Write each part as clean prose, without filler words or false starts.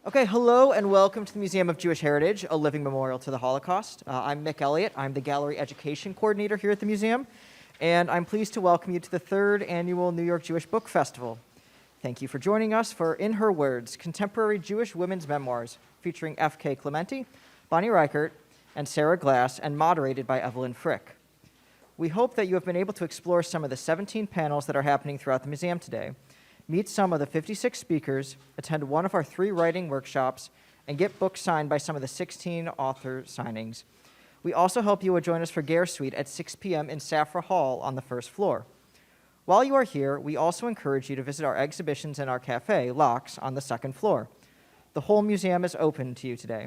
Okay, hello and welcome to the Museum of Jewish Heritage, a living memorial to the Holocaust. I'm Mick Elliott. I'm the Gallery Education Coordinator here at the museum, and I'm pleased to welcome you to the third annual New York Jewish Book Festival. Thank you for joining us for In Her Words, Contemporary Jewish Women's Memoirs, featuring F.K. Clementi, Bonny Reichert, and Sara Glass, and moderated by Evelyn Frick. We hope that you have been able to explore some of the 17 panels that are happening throughout the museum today, meet some of the 56 speakers, attend one of our 3 writing workshops, and get books signed by some of the 16 author signings. We also hope you will join us for Gare Suite at 6 p.m. in Safra Hall on the first floor. While you are here, we also encourage you to visit our exhibitions in our cafe, Locks, on the second floor. The whole museum is open to you today.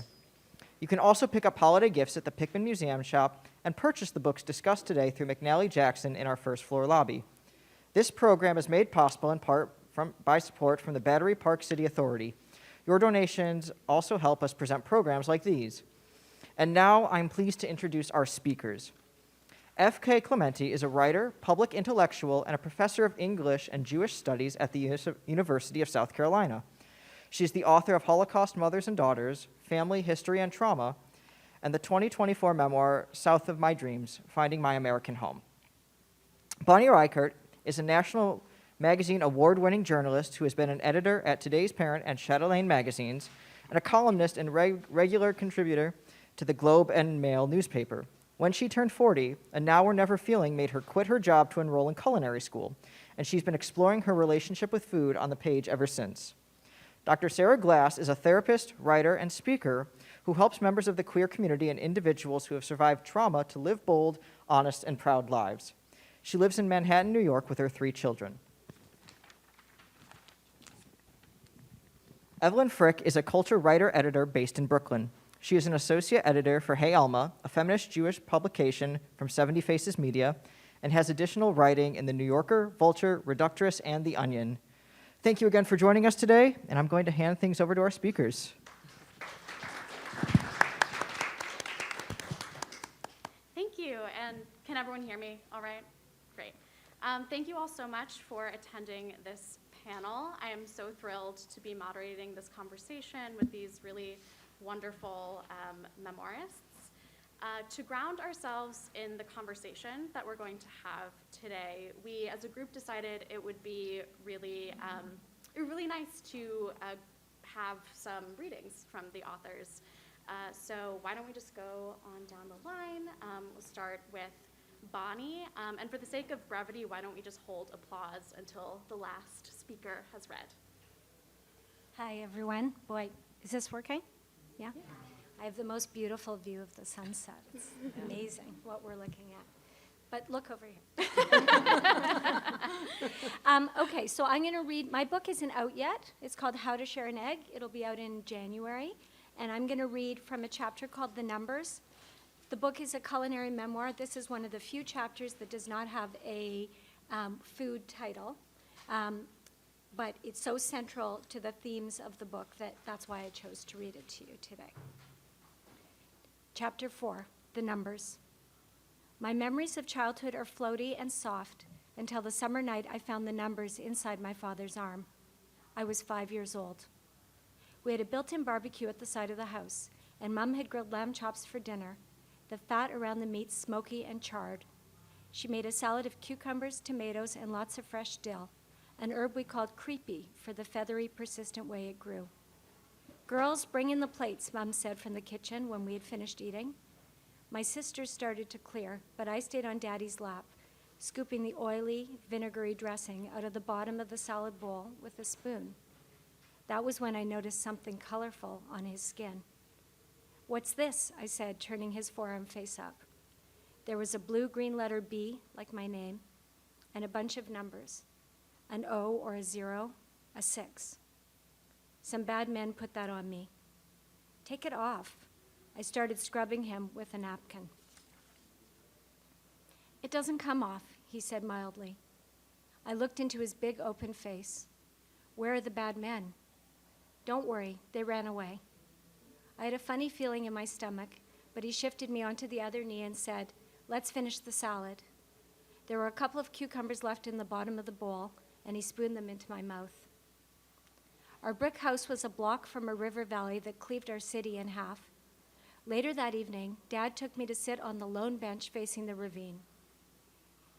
You can also pick up holiday gifts at the Pickman Museum Shop and purchase the books discussed today through McNally Jackson in our first floor lobby. This program is made possible in part by support from the Battery Park City Authority. Your donations also help us present programs like these. And now I'm pleased to introduce our speakers. F.K. Clementi is a writer, public intellectual, and a professor of English and Jewish Studies at the University of South Carolina. She is the author of Holocaust Mothers and Daughters, Family, History, and Trauma, and the 2024 memoir, South of My Dreams, Finding My American Home. Bonny Reichert is a National Magazine award-winning journalist who has been an editor at Today's Parent and Chatelaine magazines, and a columnist and regular contributor to the Globe and Mail newspaper. When she turned 40, a now or never feeling made her quit her job to enroll in culinary school, and she's been exploring her relationship with food on the page ever since. Dr. Sara Glass is a therapist, writer, and speaker who helps members of the queer community and individuals who have survived trauma to live bold, honest, and proud lives. She lives in Manhattan, New York, with her 3 children. Evelyn Frick is a culture writer-editor based in Brooklyn. She is an associate editor for Hey Alma, a feminist Jewish publication from 70 Faces Media, and has additional writing in The New Yorker, Vulture, Reductress, and The Onion. Thank you again for joining us today, and I'm going to hand things over to our speakers. Thank you, and can everyone hear me all right? Great. Thank you all so much for attending this panel. I am so thrilled to be moderating this conversation with these really wonderful memoirists. To ground ourselves in the conversation that we're going to have today, we as a group decided it would be really nice to have some readings from the authors. So why don't we just go on down the line? We'll start with Bonny, and for the sake of brevity, why don't we just hold applause until the last speaker has read. Hi, everyone. Boy, is this working? Yeah? I have the most beautiful view of the sunset. It's amazing what we're looking at. But look over here. Okay, so I'm going to read. My book isn't out yet. It's called How to Share an Egg. It'll be out in January. And I'm going to read from a chapter called The Numbers. The book is a culinary memoir. This is one of the few chapters that does not have a food title. But it's so central to the themes of the book that's why I chose to read it to you today. Chapter 4, The Numbers. My memories of childhood are floaty and soft until the summer night I found the numbers inside my father's arm. I was 5 years old. We had a built-in barbecue at the side of the house, and Mom had grilled lamb chops for dinner, the fat around the meat smoky and charred. She made a salad of cucumbers, tomatoes, and lots of fresh dill, an herb we called creepy for the feathery, persistent way it grew. Girls, bring in the plates, Mom said from the kitchen when we had finished eating. My sisters started to clear, but I stayed on Daddy's lap, scooping the oily, vinegary dressing out of the bottom of the salad bowl with a spoon. That was when I noticed something colorful on his skin. "What's this?" I said, turning his forearm face up. There was a blue-green letter B, like my name, and a bunch of numbers, an O or a 0, a 6. Some bad men put that on me. "Take it off." I started scrubbing him with a napkin. "It doesn't come off," he said mildly. I looked into his big open face. "Where are the bad men?" "Don't worry, they ran away." I had a funny feeling in my stomach, but he shifted me onto the other knee and said, "Let's finish the salad." There were a couple of cucumbers left in the bottom of the bowl, and he spooned them into my mouth. Our brick house was a block from a river valley that cleaved our city in half. Later that evening, Dad took me to sit on the lone bench facing the ravine.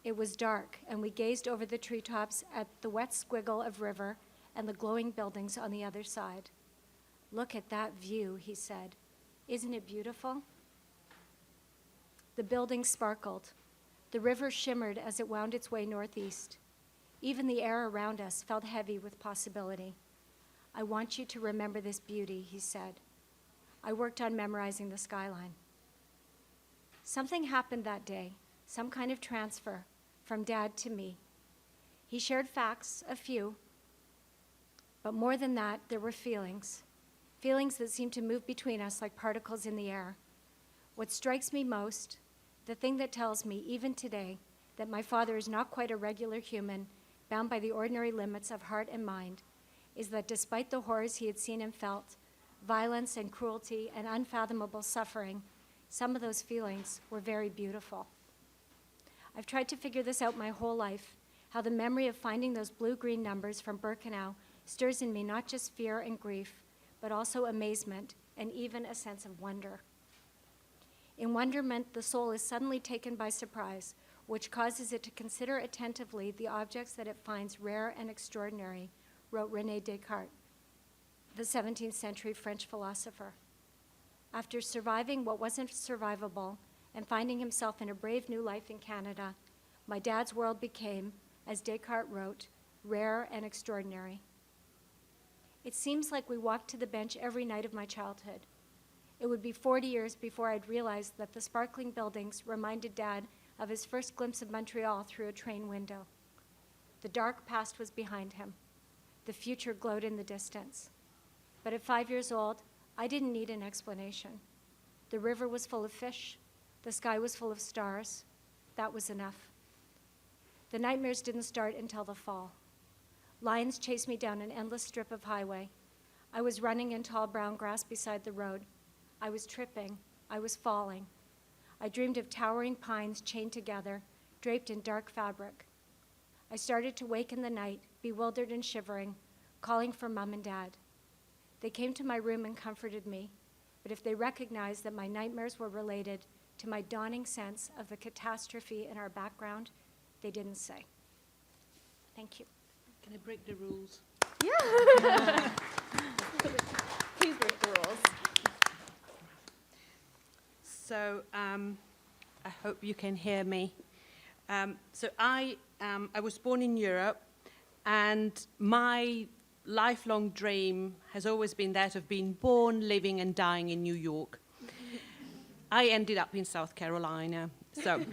It was dark, and we gazed over the treetops at the wet squiggle of river and the glowing buildings on the other side. "Look at that view," he said. "Isn't it beautiful?" The buildings sparkled. The river shimmered as it wound its way northeast. Even the air around us felt heavy with possibility. "I want you to remember this beauty," he said. I worked on memorizing the skyline. Something happened that day, some kind of transfer from Dad to me. He shared facts, a few, but more than that, there were feelings that seemed to move between us like particles in the air. What strikes me most, the thing that tells me, even today, that my father is not quite a regular human, bound by the ordinary limits of heart and mind, is that despite the horrors he had seen and felt, violence and cruelty and unfathomable suffering, some of those feelings were very beautiful. I've tried to figure this out my whole life, how the memory of finding those blue-green numbers from Birkenau stirs in me not just fear and grief, but also amazement and even a sense of wonder. In wonderment, the soul is suddenly taken by surprise, which causes it to consider attentively the objects that it finds rare and extraordinary, wrote René Descartes, the 17th century French philosopher. After surviving what wasn't survivable and finding himself in a brave new life in Canada, my dad's world became, as Descartes wrote, rare and extraordinary. It seems like we walked to the bench every night of my childhood. It would be 40 years before I'd realized that the sparkling buildings reminded Dad of his first glimpse of Montreal through a train window. The dark past was behind him. The future glowed in the distance. But at 5 years old, I didn't need an explanation. The river was full of fish. The sky was full of stars. That was enough. The nightmares didn't start until the fall. Lions chased me down an endless strip of highway. I was running in tall brown grass beside the road. I was tripping. I was falling. I dreamed of towering pines chained together, draped in dark fabric. I started to wake in the night, bewildered and shivering, calling for Mom and Dad. They came to my room and comforted me, but if they recognized that my nightmares were related to my dawning sense of the catastrophe in our background, they didn't say. Thank you. Can I break the rules? Yeah. Please break the rules. So I hope you can hear me. I was born in Europe, and my lifelong dream has always been that of being born, living, and dying in New York. I ended up in South Carolina. So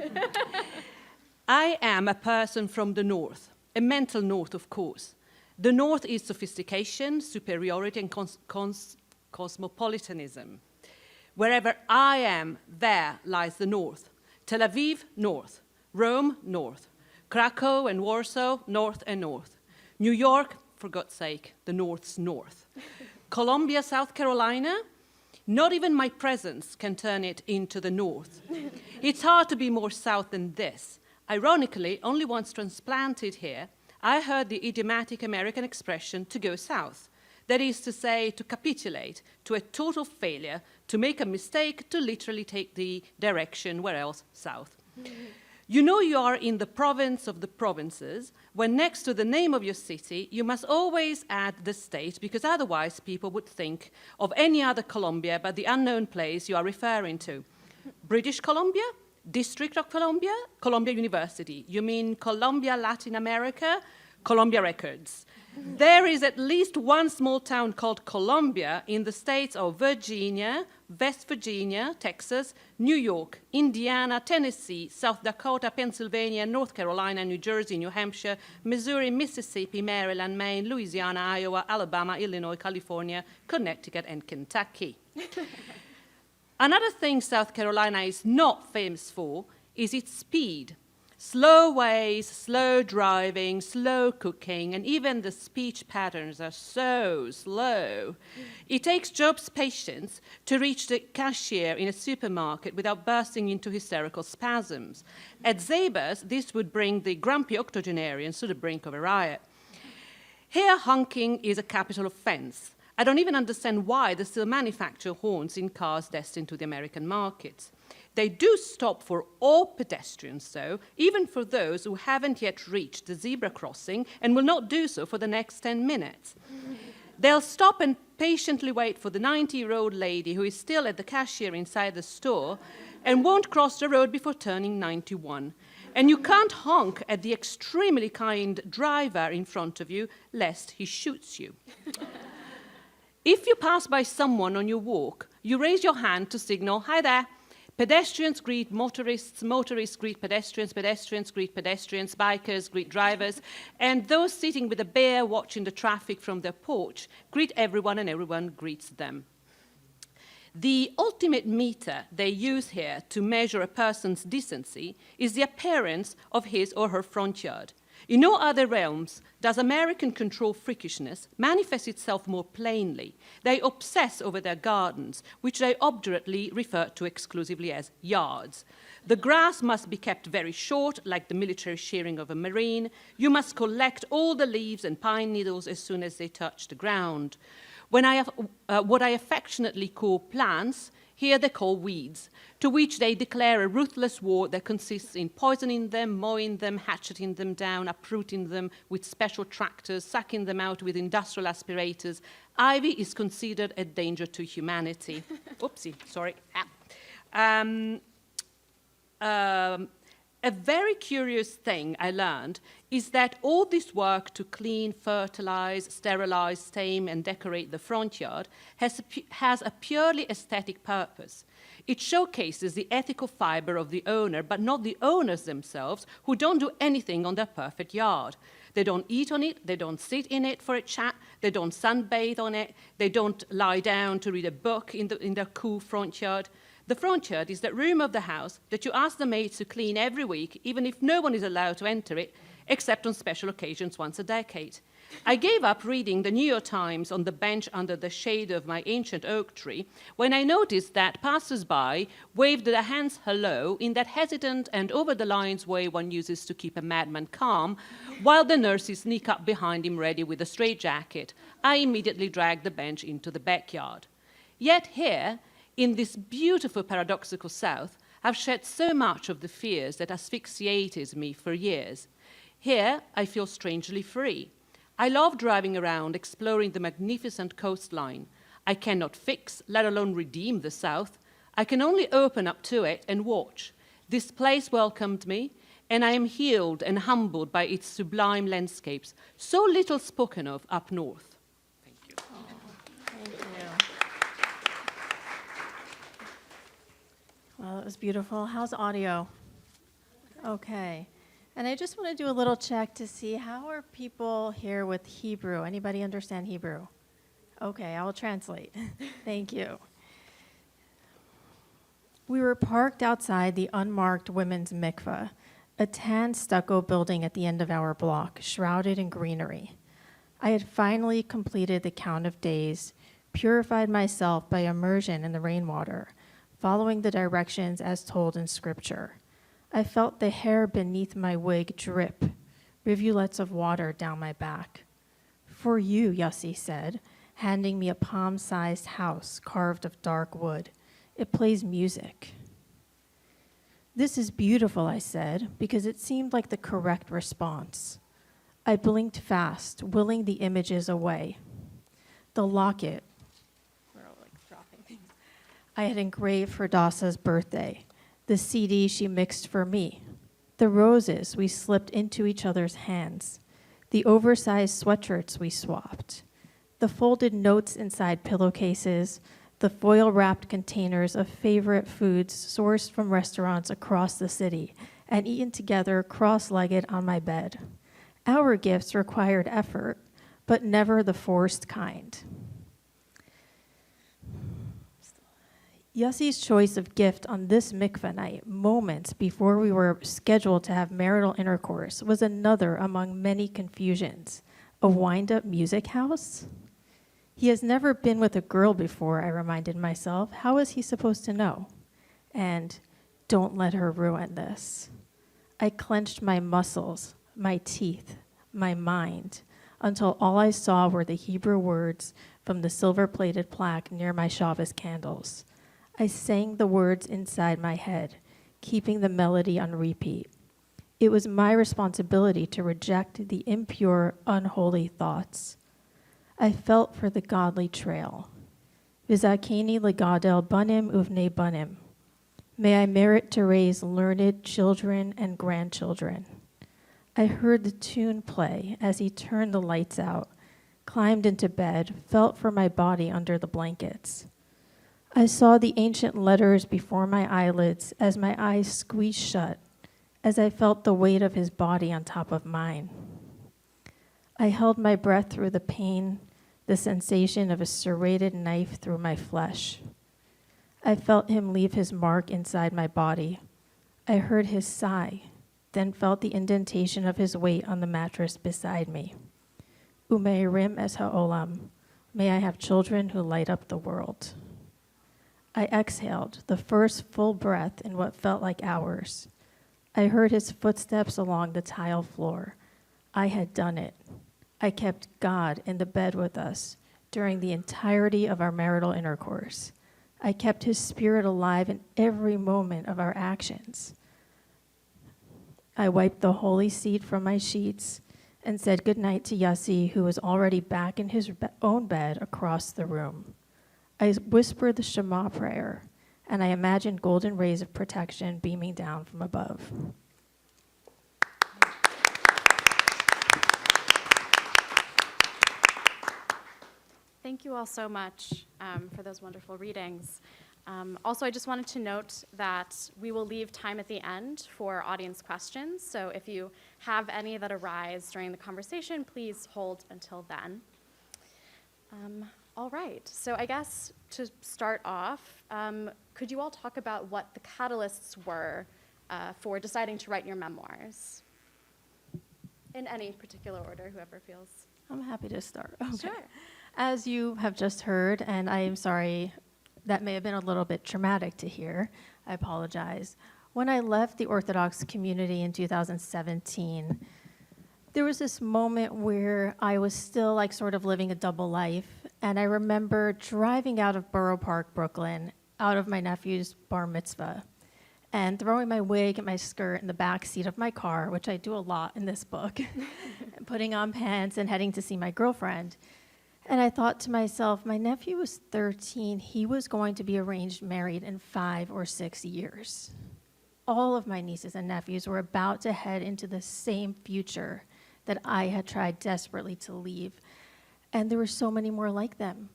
I am a person from the North, a mental North, of course. The North is sophistication, superiority, and cosmopolitanism. Wherever I am, there lies the North. Tel Aviv, North. Rome, North. Krakow and Warsaw, North and North. New York, for God's sake, the North's North. Columbia, South Carolina, not even my presence can turn it into the North. It's hard to be more South than this. Ironically, only once transplanted here, I heard the idiomatic American expression to go south. That is to say, to capitulate, to a total failure, to make a mistake, to literally take the direction, where else, south. You know you are in the province of the provinces, when next to the name of your city, you must always add the state, because otherwise people would think of any other Columbia but the unknown place you are referring to. British Columbia? District of Columbia? Columbia University. You mean Columbia, Latin America? Columbia Records. There is at least one small town called Columbia in the states of Virginia, West Virginia, Texas, New York, Indiana, Tennessee, South Dakota, Pennsylvania, North Carolina, New Jersey, New Hampshire, Missouri, Mississippi, Maryland, Maine, Louisiana, Iowa, Alabama, Illinois, California, Connecticut, and Kentucky. Another thing South Carolina is not famous for is its speed. Slow ways, slow driving, slow cooking, and even the speech patterns are so slow. It takes Job's patience to reach the cashier in a supermarket without bursting into hysterical spasms. At Zaber's, this would bring the grumpy octogenarians to the brink of a riot. Here, honking is a capital offense. I don't even understand why they still manufacture horns in cars destined to the American markets. They do stop for all pedestrians, though, even for those who haven't yet reached the zebra crossing and will not do so for the next 10 minutes. They'll stop and patiently wait for the 90-year-old lady who is still at the cashier inside the store and won't cross the road before turning 91. And you can't honk at the extremely kind driver in front of you, lest he shoots you. If you pass by someone on your walk, you raise your hand to signal, "Hi there." Pedestrians greet motorists, motorists greet pedestrians, pedestrians greet pedestrians, bikers greet drivers, and those sitting with a beer watching the traffic from their porch greet everyone and everyone greets them. The ultimate meter they use here to measure a person's decency is the appearance of his or her front yard. In no other realms does American control freakishness manifest itself more plainly. They obsess over their gardens, which they obdurately refer to exclusively as yards. The grass must be kept very short, like the military shearing of a Marine. You must collect all the leaves and pine needles as soon as they touch the ground. What I affectionately call plants, here they call weeds, to which they declare a ruthless war that consists in poisoning them, mowing them, hatcheting them down, uprooting them with special tractors, sucking them out with industrial aspirators. Ivy is considered a danger to humanity. Oopsie, sorry. A very curious thing I learned is that all this work to clean, fertilize, sterilize, tame, and decorate the front yard has a purely aesthetic purpose. It showcases the ethical fiber of the owner, but not the owners themselves, who don't do anything on their perfect yard. They don't eat on it, they don't sit in it for a chat, they don't sunbathe on it, they don't lie down to read a book in their cool front yard. The front yard is that room of the house that you ask the maids to clean every week, even if no one is allowed to enter it, except on special occasions once a decade. I gave up reading the New York Times on the bench under the shade of my ancient oak tree when I noticed that passers-by waved their hands hello in that hesitant and over-the-lines way one uses to keep a madman calm, while the nurses sneak up behind him ready with a straitjacket. I immediately dragged the bench into the backyard. Yet here, in this beautiful paradoxical South, I've shed so much of the fears that asphyxiated me for years. Here, I feel strangely free. I love driving around, exploring the magnificent coastline. I cannot fix, let alone redeem the South. I can only open up to it and watch. This place welcomed me, and I am healed and humbled by its sublime landscapes, so little spoken of up north. Thank you. Thank you. Well, it was beautiful. How's audio? Okay. And I just want to do a little check to see how are people here with Hebrew. Anybody understand Hebrew? Okay, I will translate. Thank you. We were parked outside the unmarked women's mikveh, a tan stucco building at the end of our block, shrouded in greenery. I had finally completed the count of days, purified myself by immersion in the rainwater, following the directions as told in Scripture. I felt the hair beneath my wig drip, rivulets of water down my back. For you, Yossi said, handing me a palm-sized house carved of dark wood. It plays music. This is beautiful, I said, because it seemed like the correct response. I blinked fast, willing the images away. The locket, I had engraved for Dasa's birthday, the CD she mixed for me, the roses we slipped into each other's hands, the oversized sweatshirts we swapped, the folded notes inside pillowcases, the foil-wrapped containers of favorite foods sourced from restaurants across the city and eaten together cross-legged on my bed. Our gifts required effort, but never the forced kind. Yossi's choice of gift on this mikveh night, moments before we were scheduled to have marital intercourse, was another among many confusions. A wind-up music house? He has never been with a girl before, I reminded myself. How is he supposed to know? And don't let her ruin this. I clenched my muscles, my teeth, my mind. until all I saw were the Hebrew words from the silver-plated plaque near my Shabbos candles. I sang the words inside my head, keeping the melody on repeat. It was my responsibility to reject the impure, unholy thoughts. I felt for the godly trail. Vizakeni legadel banim uvnei banim. May I merit to raise learned children and grandchildren. I heard the tune play as he turned the lights out, climbed into bed, felt for my body under the blankets. I saw the ancient letters before my eyelids as my eyes squeezed shut, as I felt the weight of his body on top of mine. I held my breath through the pain, the sensation of a serrated knife through my flesh. I felt him leave his mark inside my body. I heard his sigh, then felt the indentation of his weight on the mattress beside me. Umeirim es ha'olam. May I have children who light up the world. I exhaled, the first full breath in what felt like hours. I heard his footsteps along the tile floor. I had done it. I kept God in the bed with us during the entirety of our marital intercourse. I kept his spirit alive in every moment of our actions. I wiped the holy seed from my sheets and said goodnight to Yassi, who was already back in his own bed across the room. I whispered the Shema prayer, and I imagined golden rays of protection beaming down from above. Thank you all so much for those wonderful readings. Also, I just wanted to note that we will leave time at the end for audience questions. So if you have any that arise during the conversation, please hold until then. All right, so I guess to start off, could you all talk about what the catalysts were for deciding to write your memoirs? In any particular order, whoever feels. I'm happy to start. Sure. As you have just heard, and I am sorry, that may have been a little bit traumatic to hear. I apologize. When I left the Orthodox community in 2017, there was this moment where I was still like sort of living a double life. And I remember driving out of Borough Park, Brooklyn, out of my nephew's bar mitzvah, and throwing my wig and my skirt in the back seat of my car, which I do a lot in this book, and putting on pants and heading to see my girlfriend. And I thought to myself, my nephew was 13. He was going to be arranged married in 5 or 6 years. All of my nieces and nephews were about to head into the same future that I had tried desperately to leave. And there were so many more like them.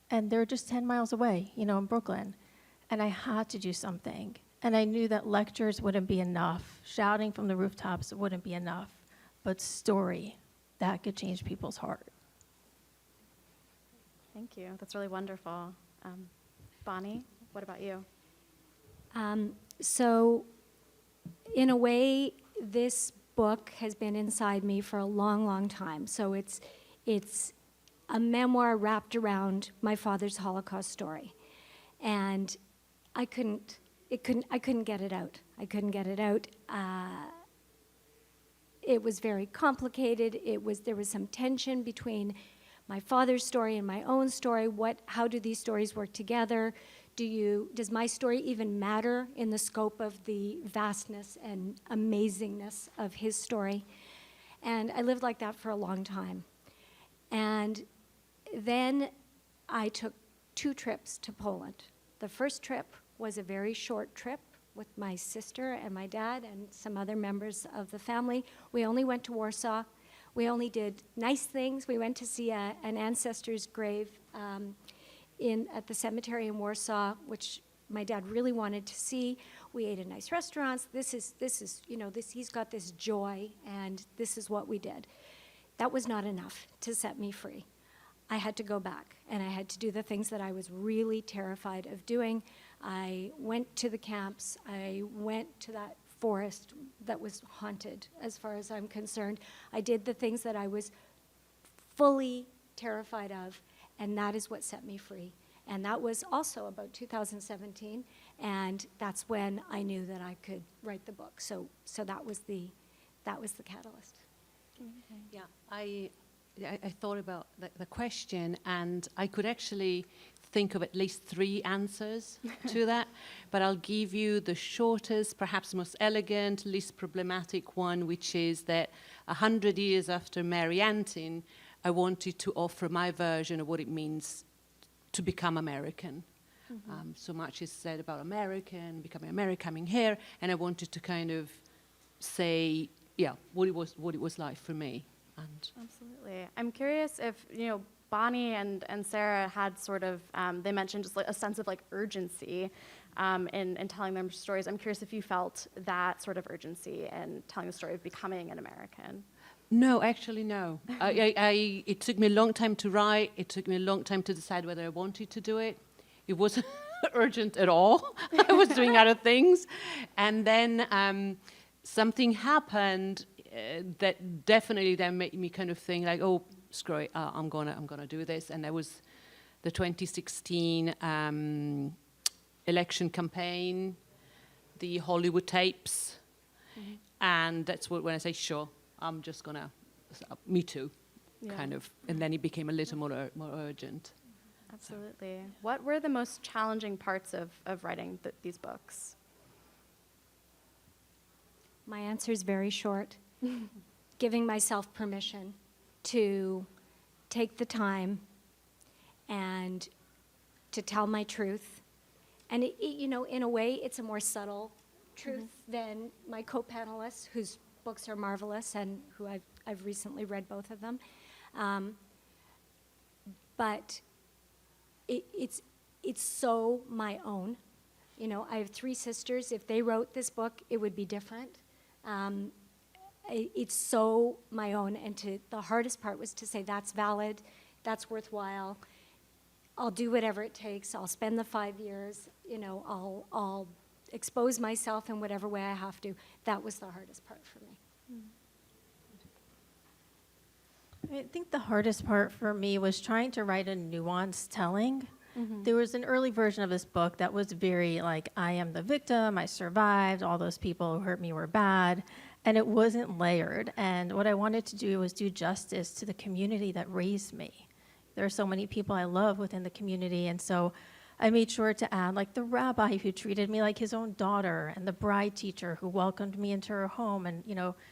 And they're just 10 miles away, in Brooklyn. And I had to do something. And I knew that lectures wouldn't be enough. Shouting from the rooftops wouldn't be enough. But story, that could change people's heart. Thank you. That's really wonderful. Bonnie, what about you? So, in a way, this book has been inside me for a long, long time. So it's a memoir wrapped around my father's Holocaust story, and I couldn't get it out. I couldn't get it out. It was very complicated. There was some tension between my father's story and my own story. How do these stories work together? Does my story even matter in the scope of the vastness and amazingness of his story? And I lived like that for a long time. And then I took 2 trips to Poland. The first trip was a very short trip with my sister and my dad and some other members of the family. We only went to Warsaw. We only did nice things. We went to see an ancestor's grave at the cemetery in Warsaw, which my dad really wanted to see. We ate in nice restaurants. He's got this joy, and this is what we did. That was not enough to set me free. I had to go back, and I had to do the things that I was really terrified of doing. I went to the camps. I went to that forest that was haunted, as far as I'm concerned. I did the things that I was fully terrified of, and that is what set me free. And that was also about 2017, and that's when I knew that I could write the book. So that was the catalyst. Yeah, I I thought about the question, and I could actually think of at least 3 answers to that, but I'll give you the shortest, perhaps most elegant, least problematic one, which is that 100 years after Mary Antin, I wanted to offer my version of what it means to become American. So much is said about American, becoming American, coming here, and I wanted to kind of say, what it was like for me. And Absolutely. I'm curious if, Bonnie and Sara had sort of, they mentioned just like a sense of like urgency in telling their stories. I'm curious if you felt that sort of urgency in telling the story of becoming an American. No, actually, no. It took me a long time to write. It took me a long time to decide whether I wanted to do it. It wasn't urgent at all. I was doing other things. And then something happened that definitely then made me kind of think like, oh, screw it, I'm gonna do this. And that was the 2016 election campaign, the Hollywood tapes. And that's when I say, sure, I'm just gonna, me too, kind of. And then it became a little more urgent. Absolutely. What were the most challenging parts of writing these books? My answer is very short. Giving myself permission to take the time and to tell my truth. And, in a way, it's a more subtle truth than my co-panelists, whose books are marvelous and who I've recently read both of them. But it's so my own. I have 3 sisters. If they wrote this book, it would be different. It's so my own, and the hardest part was to say that's valid, that's worthwhile. I'll do whatever it takes. I'll spend the 5 years. I'll expose myself in whatever way I have to. That was the hardest part for me. I think the hardest part for me was trying to write a nuanced telling. There was an early version of this book that was very like, I am the victim, I survived, all those people who hurt me were bad, and it wasn't layered. And what I wanted to do was do justice to the community that raised me. There are so many people I love within the community, and so I made sure to add like the rabbi who treated me like his own daughter, and the bride teacher who welcomed me into her home, and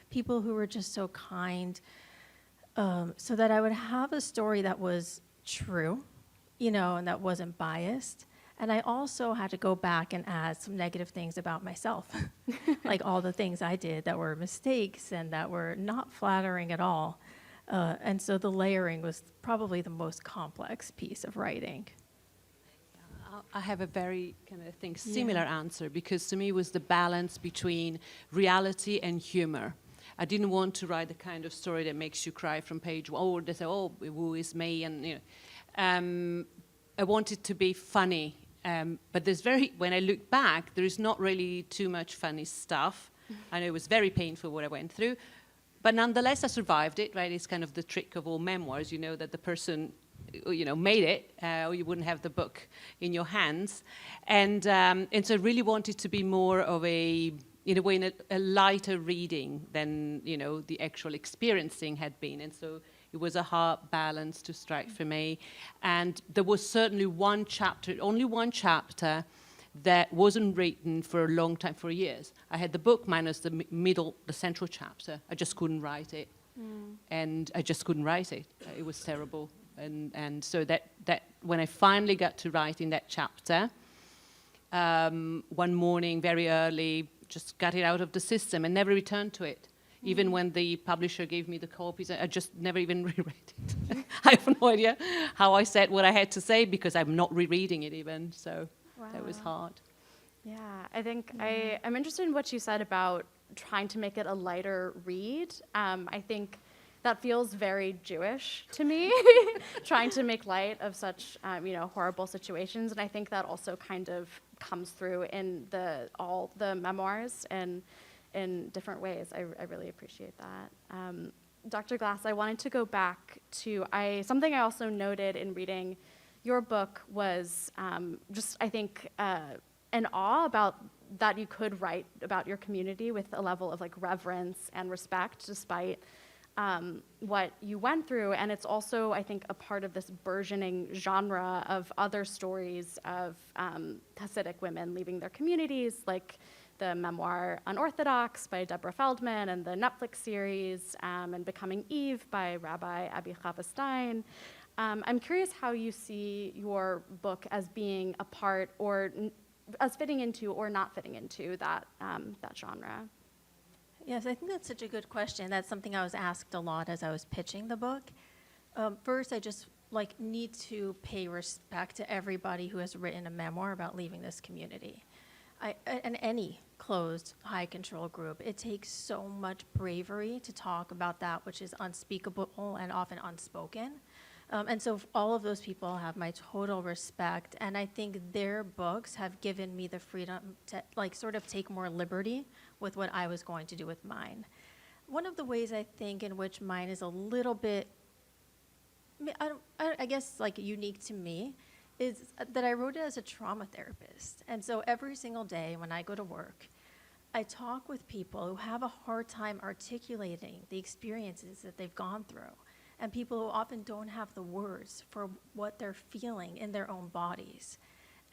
people who were just so kind, so that I would have a story that was true, and that wasn't biased. And I also had to go back and add some negative things about myself, like all the things I did that were mistakes and that were not flattering at all. And so the layering was probably the most complex piece of writing. I have a very similar answer, because to me it was the balance between reality and humor. I didn't want to write the kind of story that makes you cry from page 1, or they say, oh, who is me? And I wanted to be funny, but when I look back, there is not really too much funny stuff. I know it was very painful what I went through, but nonetheless I survived it, right? It's kind of the trick of all memoirs, that the person, made it, or you wouldn't have the book in your hands. And so I really wanted to be more of a lighter reading than, the actual experiencing had been. And so it was a hard balance to strike for me. And there was certainly only one chapter that wasn't written for a long time, for years. I had the book minus the central chapter. I just couldn't write it. And I just couldn't write it. It was terrible. And so that when I finally got to writing that chapter, one morning, very early, just got it out of the system and never returned to it. Even when the publisher gave me the copies, I just never even reread it. I have no idea how I said what I had to say, because I'm not rereading it even. So that was hard. Yeah, I think I'm interested in what you said about trying to make it a lighter read. I think that feels very Jewish to me, trying to make light of such horrible situations. And I think that also kind of comes through in all the memoirs and in different ways. I really appreciate that. Dr. Glass, I wanted to go back to something I also noted in reading your book was just, I think, an awe about that you could write about your community with a level of like reverence and respect, despite what you went through, and it's also, I think, a part of this burgeoning genre of other stories of Hasidic women leaving their communities, like the memoir Unorthodox by Deborah Feldman, and the Netflix series, and Becoming Eve by Rabbi Abby Chava Stein. I'm curious how you see your book as being a part, or as fitting into or not fitting into that genre. Yes, I think that's such a good question. That's something I was asked a lot as I was pitching the book. First, I just need to pay respect to everybody who has written a memoir about leaving this community. And any closed, high-control group, it takes so much bravery to talk about that which is unspeakable and often unspoken. And so all of those people have my total respect, and I think their books have given me the freedom to sort of take more liberty with what I was going to do with mine. One of the ways I think in which mine is a little bit, I guess unique to me, is that I wrote it as a trauma therapist. And so every single day when I go to work, I talk with people who have a hard time articulating the experiences that they've gone through, and people who often don't have the words for what they're feeling in their own bodies.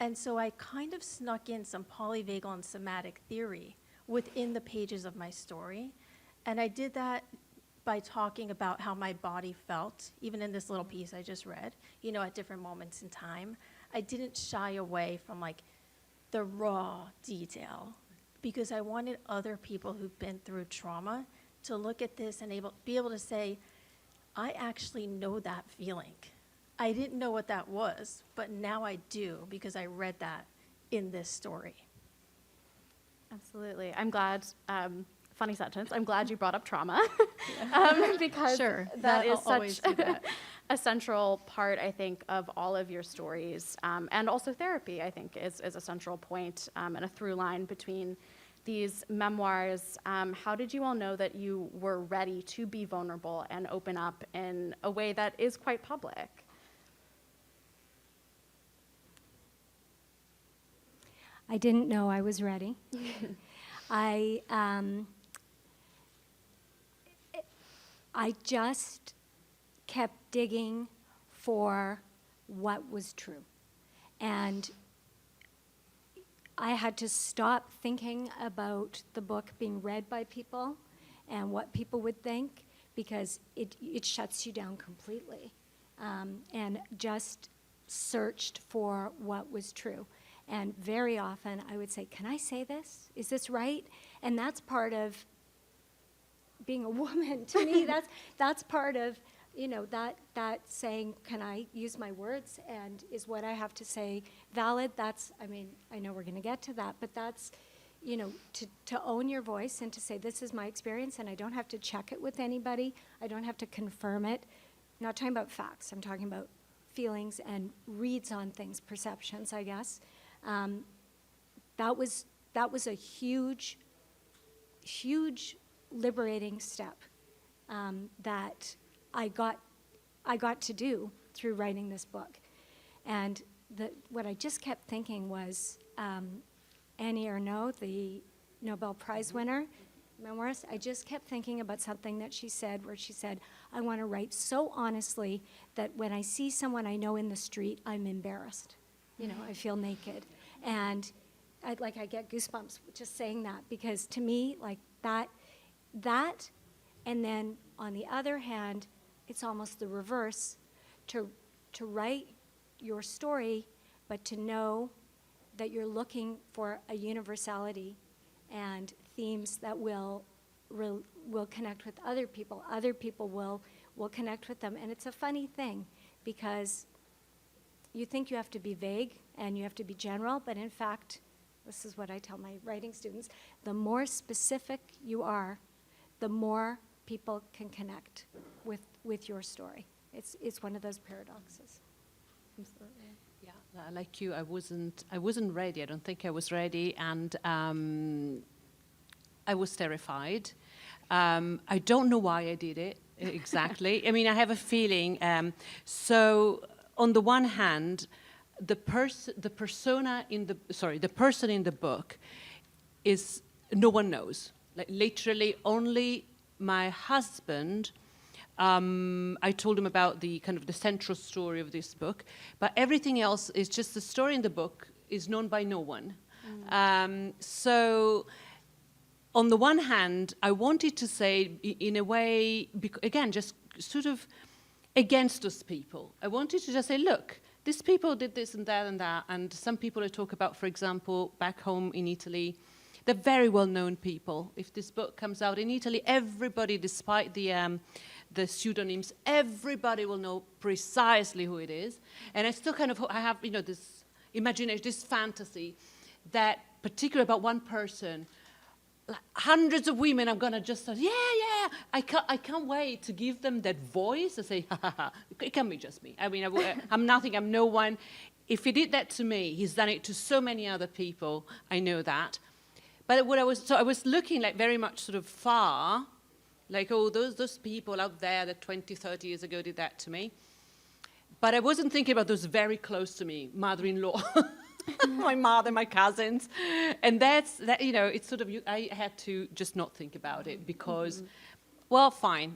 And so I kind of snuck in some polyvagal and somatic theory within the pages of my story. And I did that by talking about how my body felt, even in this little piece I just read, at different moments in time. I didn't shy away from the raw detail, because I wanted other people who've been through trauma to look at this and be able to say, I actually know that feeling. I didn't know what that was, but now I do, because I read that in this story. Absolutely. I'm glad, funny sentence, I'm glad you brought up trauma, because Sure, that is I'll always such do that. a central part, I think, of all of your stories. And also therapy, I think, is a central point and a through line between these memoirs. How did you all know that you were ready to be vulnerable and open up in a way that is quite public? I didn't know I was ready. I just kept digging for what was true. And I had to stop thinking about the book being read by people and what people would think, because it shuts you down completely. And just searched for what was true. And very often I would say, can I say this? Is this right? And that's part of being a woman. To me, that's part of, that saying, can I use my words? And is what I have to say valid? I know we're going to get to that, but that's, to own your voice and to say, this is my experience, and I don't have to check it with anybody. I don't have to confirm it. I'm not talking about facts. I'm talking about feelings and reads on things, perceptions, I guess. That was a huge, huge liberating step that I got to do through writing this book. And what I just kept thinking was Annie Ernaux, the Nobel Prize winner, Memoirs, I just kept thinking about something that she said, where she said, I want to write so honestly that when I see someone I know in the street, I'm embarrassed. I feel naked. And I get goosebumps just saying that, because to me, that, and then on the other hand, it's almost the reverse, to write your story, but to know that you're looking for a universality and themes that will connect with other people. Other people will connect with them. And it's a funny thing, because you think you have to be vague and you have to be general, but in fact, this is what I tell my writing students, the more specific you are, the more people can connect with your story. It's one of those paradoxes. Absolutely. Yeah, like you, I wasn't ready. I don't think I was ready, and I was terrified. I don't know why I did it exactly. I have a feeling. So on the one hand, the person in the book is no one knows. Literally only my husband I told them about the kind of the central story of this book, but everything else is just the story in the book is known by no one. So on the one hand, I wanted to say in a way, again, just sort of against those people. I wanted to just say, look, these people did this and that, and some people I talk about, for example, back home in Italy, they're very well-known people. If this book comes out in Italy, everybody, despite the pseudonyms, everybody will know precisely who it is. And I still kind of, I have, this imagination, this fantasy that, particularly about one person, like hundreds of women, I'm gonna just say, yeah, I can't wait to give them that voice and say, ha, it can be just me. I mean, I'm nothing, I'm no one. If he did that to me, he's done it to so many other people, I know that. But I was looking like very much sort of far, like, oh, those people out there that 20, 30 years ago did that to me. But I wasn't thinking about those very close to me, mother-in-law, my mother, my cousins. And that, it's sort of, I had to just not think about it because, well, fine,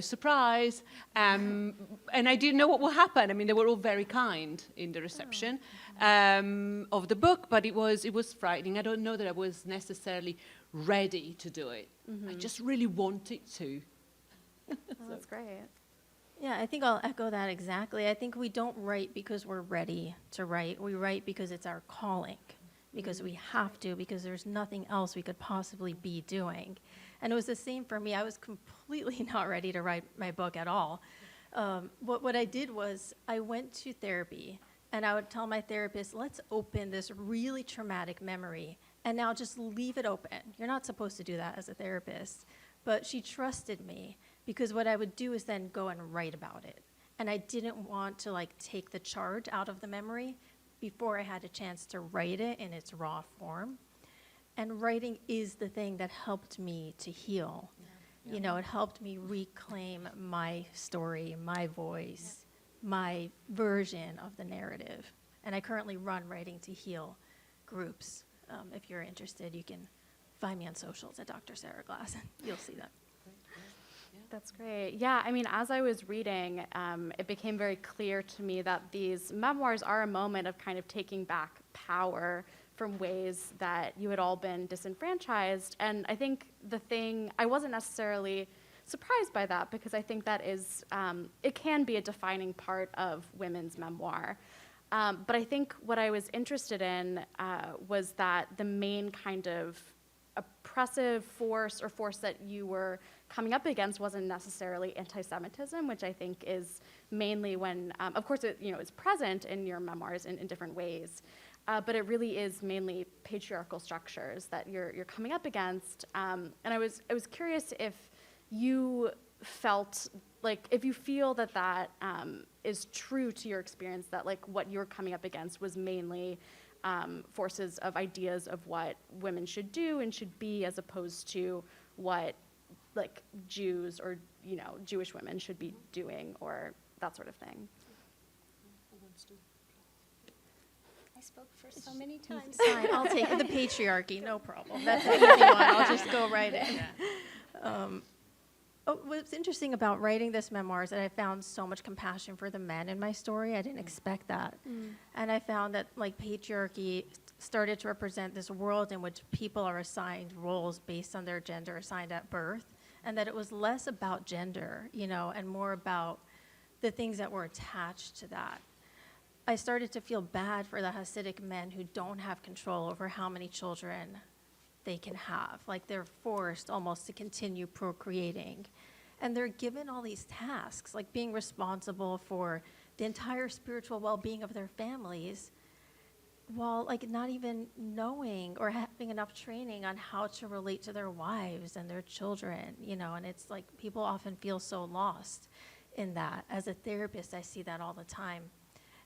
surprise. And I didn't know what would happen. I mean, they were all very kind in the reception of the book, but it was frightening. I don't know that I was necessarily ready to do it. I just really wanted to. Oh, that's great. Yeah, I think I'll echo that exactly. I think we don't write because we're ready to write. We write because it's our calling, because we have to, because there's nothing else we could possibly be doing. And it was the same for me. I was completely not ready to write my book at all. What I did was I went to therapy, and I would tell my therapist, let's open this really traumatic memory, and now just leave it open. You're not supposed to do that as a therapist. But she trusted me, because what I would do is then go and write about it. And I didn't want to take the charge out of the memory before I had a chance to write it in its raw form. And writing is the thing that helped me to heal. Yeah. It helped me reclaim my story, my voice, my version of the narrative. And I currently run Writing to Heal groups. If you're interested, you can find me on socials at Dr. Sara Glass, and you'll see that. That's great. Yeah, I mean, as I was reading, it became very clear to me that these memoirs are a moment of kind of taking back power from ways that you had all been disenfranchised. And I think I wasn't necessarily surprised by that, because I think that is, it can be a defining part of women's memoir. But I think what I was interested in was that the main kind of oppressive force that you were coming up against wasn't necessarily anti-Semitism, which I think is mainly when, of course, it's present in your memoirs in different ways, but it really is mainly patriarchal structures that you're coming up against. And I was curious if you felt if you feel that is true to your experience, that what you're coming up against was mainly forces of ideas of what women should do and should be, as opposed to what Jews or Jewish women should be doing, or that sort of thing. I spoke for so many times. Fine, I'll take the patriarchy, no problem. That's an easy one. I'll just go right in. What's interesting about writing this memoir is that I found so much compassion for the men in my story. I didn't expect that. And I found that patriarchy started to represent this world in which people are assigned roles based on their gender assigned at birth, and that it was less about gender, and more about the things that were attached to that. I started to feel bad for the Hasidic men who don't have control over how many children they can have. They're forced almost to continue procreating. And they're given all these tasks, like being responsible for the entire spiritual well-being of their families, while not even knowing or having enough training on how to relate to their wives and their children, and it's people often feel so lost in that. As a therapist, I see that all the time.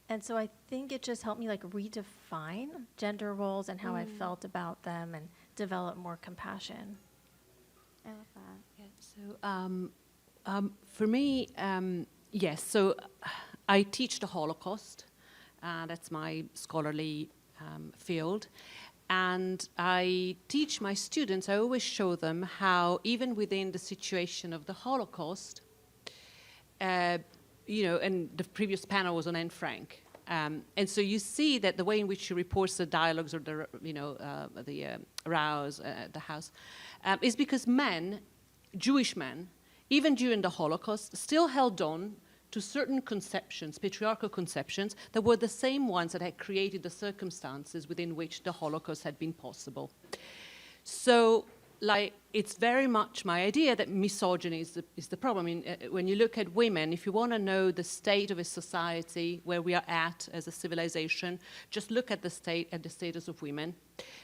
And so I think it just helped me redefine gender roles and how I felt about them, and develop more compassion. I love that. Yeah, so for me, yes, so I teach the Holocaust. That's my scholarly field. And I teach my students, I always show them how even within the situation of the Holocaust, and the previous panel was on Anne Frank. And so you see that the way in which she reports the dialogues or the rows at the house is because men, Jewish men, even during the Holocaust, still held on to certain conceptions, patriarchal conceptions, that were the same ones that had created the circumstances within which the Holocaust had been possible. So, it's very much my idea that misogyny is the problem. I mean, when you look at women, if you want to know the state of a society, where we are at as a civilization, just look at the status of women.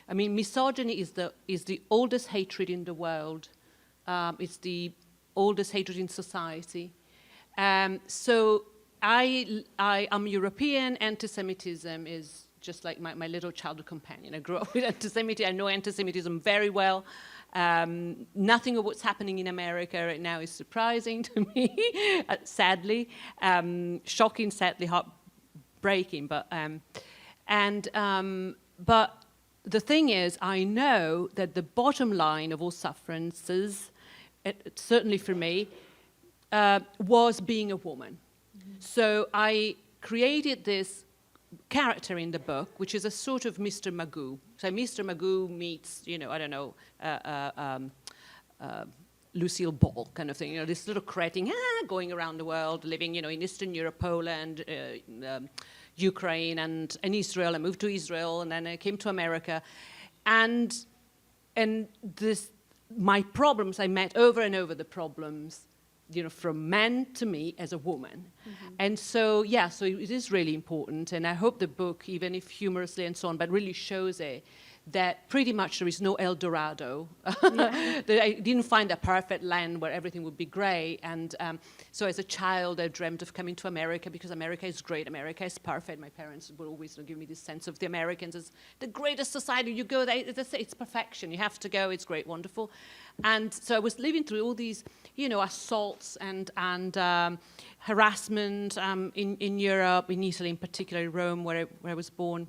I mean, misogyny is the oldest hatred in the world. It's the oldest hatred in society. So I'm European. Anti-Semitism is just like my little childhood companion. I grew up with anti-Semitism. I know anti-Semitism very well. Nothing of what's happening in America right now is surprising to me, sadly. Shocking, sadly, heartbreaking. But the thing is, I know that the bottom line of all sufferances, certainly for me, was being a woman. Mm-hmm. So I created this character in the book, which is a sort of Mr. Magoo. So Mr. Magoo meets, Lucille Ball kind of thing. This little cretin going around the world, living, in Eastern Europe, Poland, Ukraine, and Israel. I moved to Israel, and then I came to America, and my problems, I met over and over the problems, from men to me as a woman. Mm-hmm. And so, so it is really important, and I hope the book, even if humorously and so on, but really shows it, that pretty much there is no El Dorado. Yeah. I didn't find a perfect land where everything would be great. And so as a child, I dreamt of coming to America because America is great. America is perfect. My parents would always give me this sense of the Americans as the greatest society. You go there, it's perfection. You have to go. It's great, wonderful. And so I was living through all these, assaults and harassment in Europe, in Italy in particular, in Rome, where I was born.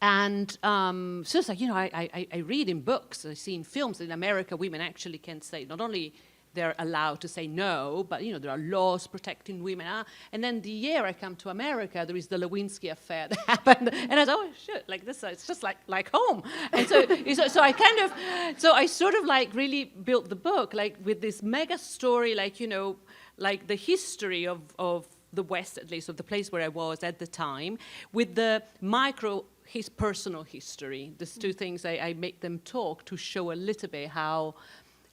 And so it's like, I read in books, I see in films, in America, women actually can say, not only they're allowed to say no, but, there are laws protecting women. And then the year I come to America, there is the Lewinsky affair that happened. And I thought, oh, shit, like this, it's just like home. And so I sort of like really built the book, like with this mega story, like the history of the West, at least, of the place where I was at the time, with the his personal history. These two things, I make them talk to show a little bit how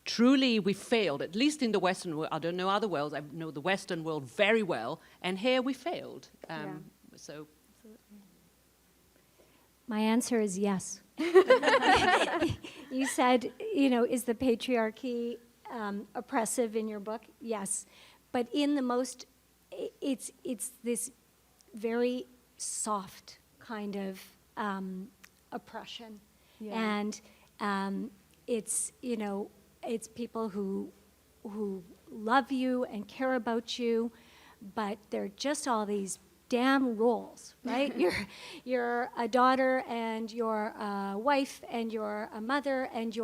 truly we failed, at least in the Western world. I don't know other worlds. I know the Western world very well, and here we failed. So, my answer is yes. You said, is the patriarchy oppressive in your book? Yes, but in the most, it's this very soft kind of oppression, and it's it's people who love you and care about you, but they're just all these damn rules, right? you're a daughter, and you're a wife, and you're a mother, and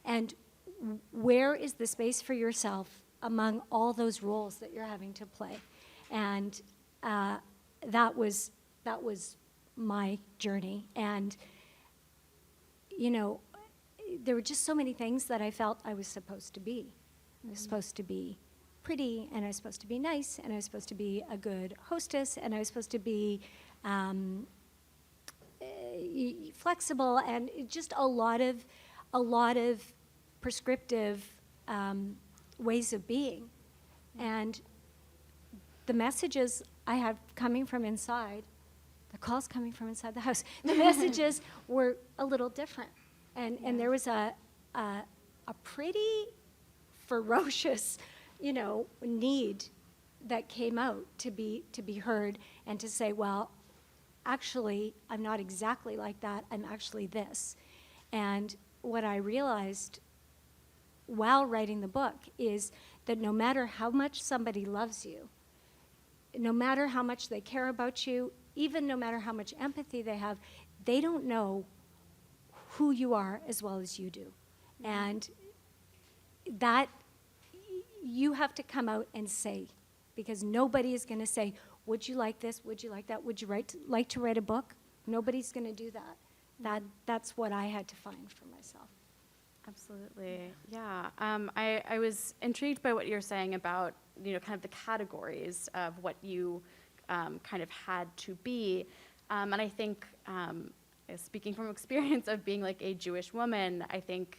and where is the space for yourself among all those roles that you're having to play? And that was my journey. And there were just so many things that I felt I was supposed to be. I was supposed to be pretty, and I was supposed to be nice, and I was supposed to be a good hostess, and I was supposed to be flexible, and just a lot of prescriptive ways of being. And the messages I had coming from inside, the calls coming from inside the house, the messages were a little different. And there was a pretty ferocious, need that came out to be heard, and to say, well, actually, I'm not exactly like that. I'm actually this. And what I realized while writing the book is that no matter how much somebody loves you, no matter how much they care about you, even no matter how much empathy they have, they don't know who you are as well as you do. And that, you have to come out and say, because nobody is going to say, would you like this? Would you like that? Would you like to write a book? Nobody's going to do that. That's what I had to find for myself. Absolutely, yeah. I was intrigued by what you're saying about, kind of the categories of what you kind of had to be. And I think, speaking from experience of being like a Jewish woman, I think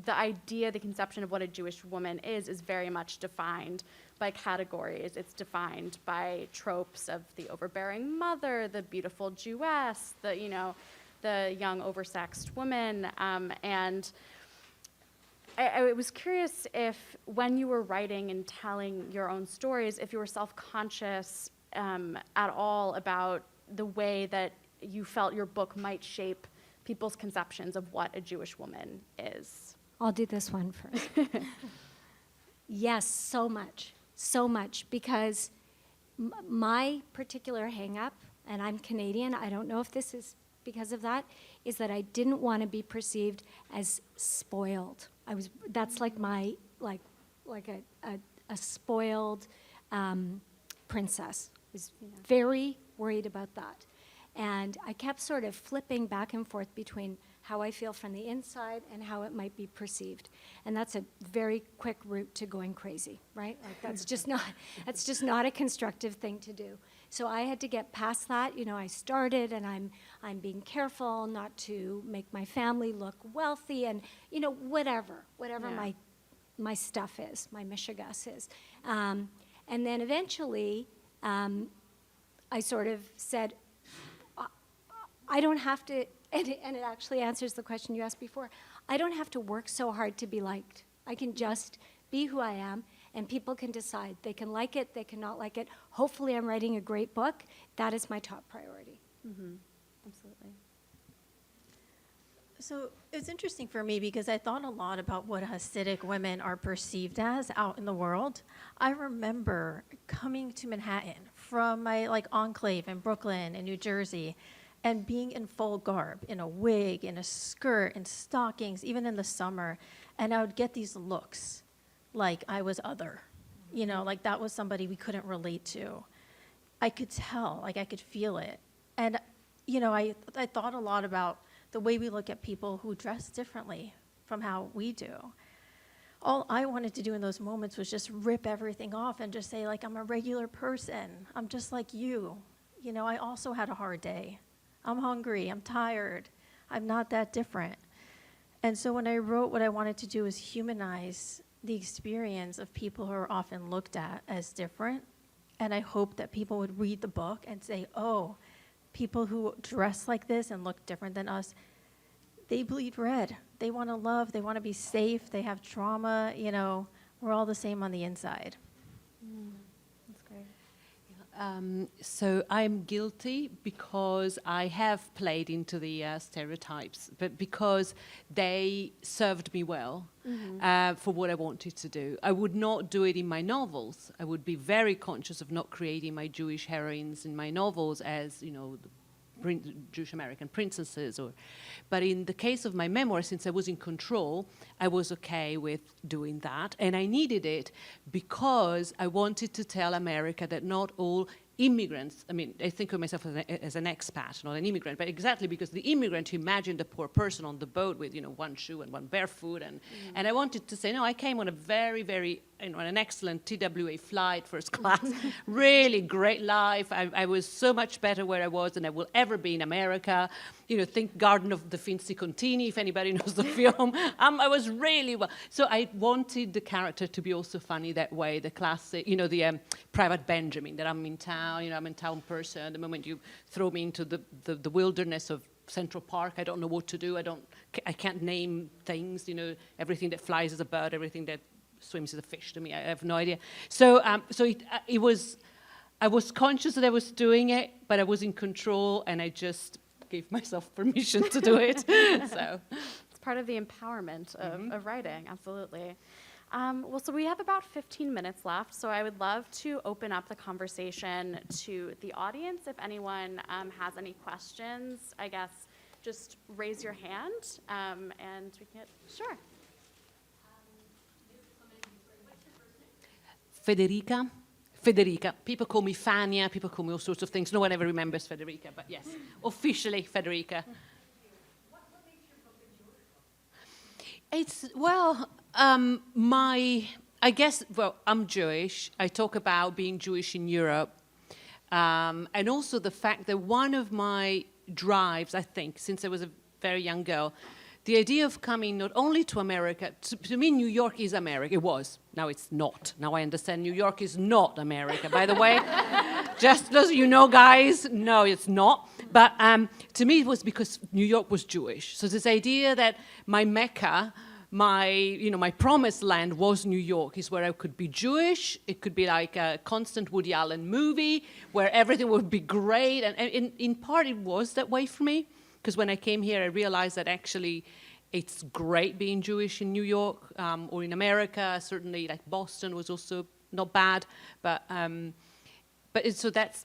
the idea, the conception of what a Jewish woman is very much defined by categories. It's defined by tropes of the overbearing mother, the beautiful Jewess, the young oversexed woman. And I was curious if, when you were writing and telling your own stories, if you were self-conscious at all about the way that you felt your book might shape people's conceptions of what a Jewish woman is. I'll do this one first. Yes, so much, because my particular hang-up, and I'm Canadian, I don't know if this is because of that, is that I didn't want to be perceived as spoiled. That's like my, like a spoiled princess. I was very worried about that. And I kept sort of flipping back and forth between how I feel from the inside and how it might be perceived. And that's a very quick route to going crazy, right? Like that's just not a constructive thing to do. So I had to get past that. I started, and I'm being careful not to make my family look wealthy, and whatever my stuff is, my mishigas is. And then eventually I sort of said, I don't have to, and it actually answers the question you asked before, I don't have to work so hard to be liked. I can just be who I am, and people can decide. They can like it, they cannot like it. Hopefully I'm writing a great book. That is my top priority. Mm-hmm. Absolutely. So it's interesting for me because I thought a lot about what Hasidic women are perceived as out in the world. I remember coming to Manhattan from my enclave in Brooklyn and New Jersey, and being in full garb, in a wig, in a skirt, in stockings, even in the summer, and I would get these looks like I was other, like that was somebody we couldn't relate to. I could tell, I could feel it. And, I thought a lot about the way we look at people who dress differently from how we do. All I wanted to do in those moments was just rip everything off and just say, I'm a regular person. I'm just like you. I also had a hard day. I'm hungry, I'm tired, I'm not that different. And so when I wrote, what I wanted to do was humanize the experience of people who are often looked at as different. And I hoped that people would read the book and say, oh, people who dress like this and look different than us, they bleed red. They want to love, they want to be safe, they have trauma, we're all the same on the inside. That's great. So I'm guilty because I have played into the stereotypes, but because they served me well for what I wanted to do. I would not do it in my novels. I would be very conscious of not creating my Jewish heroines in my novels as, the Jewish American princesses. But in the case of my memoir, since I was in control, I was okay with doing that. And I needed it because I wanted to tell America that not all immigrants, I think of myself as an expat, not an immigrant, but exactly because the immigrant who imagined a poor person on the boat with, one shoe and one bare foot. And I wanted to say, no, I came on a very, very, on an excellent TWA flight, first class, really great life. I was so much better where I was than I will ever be in America. Think Garden of the Finzi Contini, if anybody knows the film. I was really well. So I wanted the character to be also funny that way, the classic, the Private Benjamin, that I'm in town, I'm a town person. The moment you throw me into the wilderness of Central Park, I don't know what to do. I can't name things, everything that flies is a bird, everything that swims is a fish to me. I have no idea. So it was, I was conscious that I was doing it, but I was in control, and I just gave myself permission to do it. So It's part of the empowerment of writing, absolutely. So we have about 15 minutes left, so I would love to open up the conversation to the audience. If anyone has any questions, I guess just raise your hand, and we can, sure. What's your first Federica. Federica. People call me Fania, people call me all sorts of things. No one ever remembers Federica, but yes, officially Federica. What makes your book a Jewish book? It's, well, I guess, well, I'm Jewish. I talk about being Jewish in Europe. And also the fact that one of my drives, I think, since I was a very young girl, the idea of coming not only to America, to me, New York is America. It was. Now it's not. Now I understand New York is not America, by the way. Just as you know, guys, no, it's not. But to me, it was because New York was Jewish. So this idea that my Mecca, my promised land was New York, is where I could be Jewish. It could be like a constant Woody Allen movie where everything would be great. And in part, it was that way for me. Because when I came here, I realized that actually it's great being Jewish in New York or in America. Certainly, like Boston was also not bad. So that's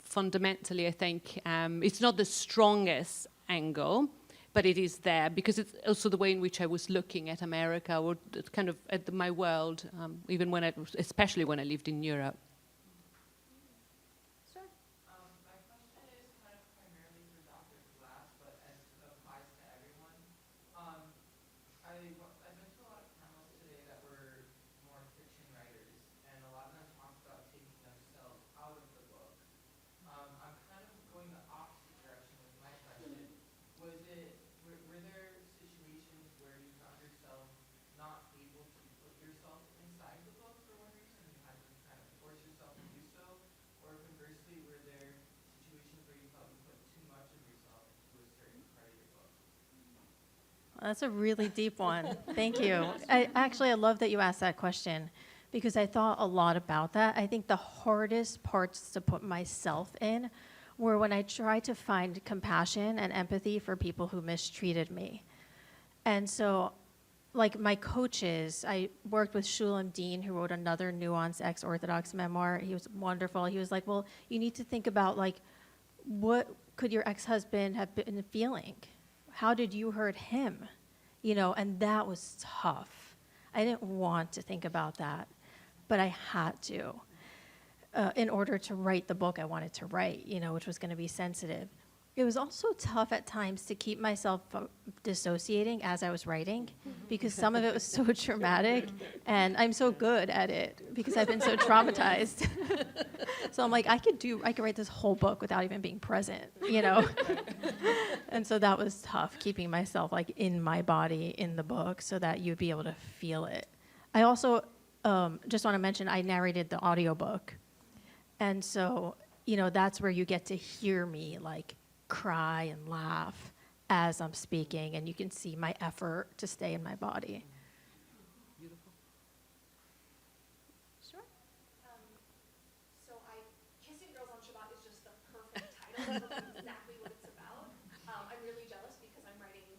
fundamentally, I think, it's not the strongest angle, but it is there because it's also the way in which I was looking at America or kind of at my world, even especially when I lived in Europe. My question is kind of primarily for Dr. Glass, but as it applies to everyone. I've been to a lot of panels today that were more fiction writers, and a lot of them talked about taking themselves out of the book. I'm kind of going the opposite direction with my question. Were there situations where you found yourself not able to put yourself inside the book for one reason, and you had to kind of force yourself to do so? Or conversely, were there situations where you felt you put too much of yourself into a certain part of your book? That's a really deep one. Thank you. I love that you asked that question because I thought a lot about that. I think the hardest parts to put myself in were when I tried to find compassion and empathy for people who mistreated me. And so, like my coaches, I worked with Shulam Dean, who wrote another nuanced ex-Orthodox memoir. He was wonderful. He was like, well, you need to think about, like, what could your ex-husband have been feeling? How did you hurt him? And that was tough. I didn't want to think about that, but I had to. In order to write the book I wanted to write, which was going to be sensitive. It was also tough at times to keep myself dissociating as I was writing because some of it was so traumatic, and I'm so good at it because I've been so traumatized. So I'm like, I could write this whole book without even being present, And so that was tough, keeping myself like in my body in the book so that you'd be able to feel it. I also just want to mention I narrated the audiobook. And so, that's where you get to hear me like cry and laugh as I'm speaking, and you can see my effort to stay in my body. Beautiful. Sure. Kissing Girls on Shabbat is just the perfect title. It's exactly what it's about. I'm really jealous because I'm writing